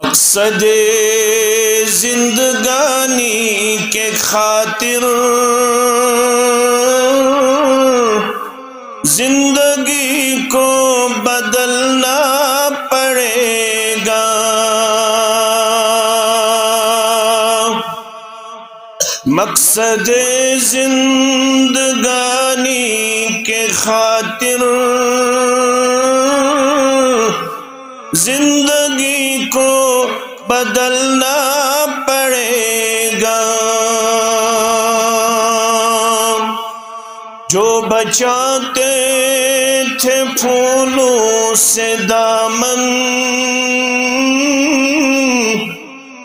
مقصد زندگانی کے خاطر زندگی کو بدلنا پڑے گا۔ مقصد زندگانی کے خاطر زندگی کو بدلنا پڑے گا۔ جو بچاتے تھے پھولوں سے دامن،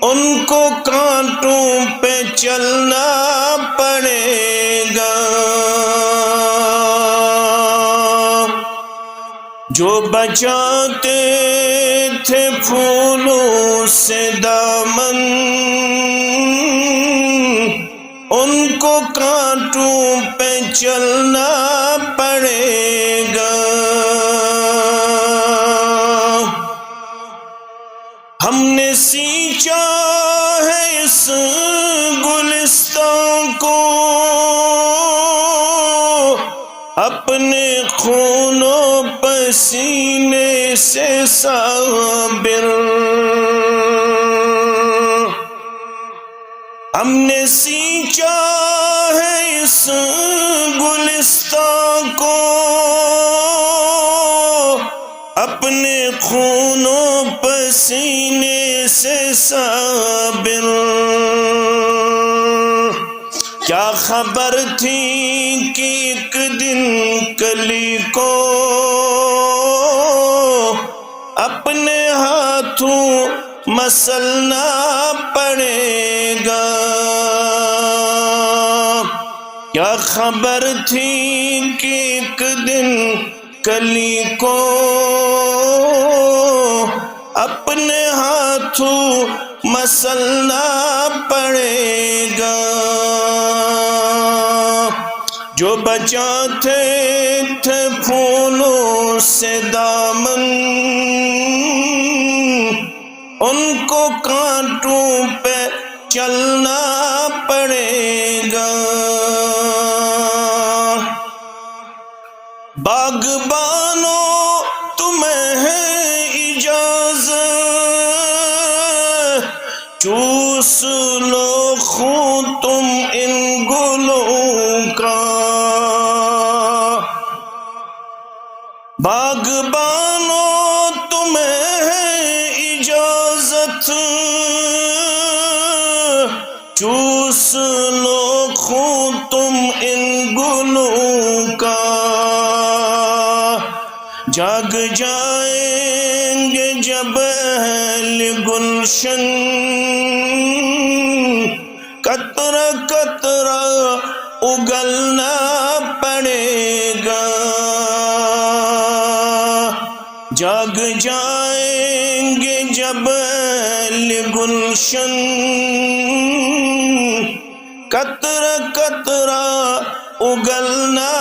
ان کو کانٹوں پہ چلنا پڑے گا۔ جو بچاتے تھے پھولوں سے دامن، ان کو کانٹوں پہ چلنا پڑے گا۔ ہم نے سینچا ہے اس گلستان کو اپنے خون و پسینے سے صابر، ہم نے سینچا ہے اس گلستان کو اپنے خون و پسینے سے صابر۔ کیا خبر تھی کہ ایک دن کلی کو اپنے ہاتھوں مسلنا پڑے گا۔ کیا خبر تھی کہ ایک دن کلی کو اپنے ہاتھوں مسلنا پڑے گا۔ جو بچاتے تھے پھولوں سے دامن، ان کو کانٹوں پہ چلنا پڑے گا۔ باغبانوں تمہیں ہے اجازت، چوس لو خون تم ان گلوں کا۔ باغبانوں تمہیں ہے اجازت، چوس لو خون تم ان گلوں کا۔ جاگ جائیں گے جب اہل گلشن، قطرہ قطرہ اگلنا پڑے گا۔ جاگ جائیں گے جب اہل گلشن، قطرہ قطرہ اگلنا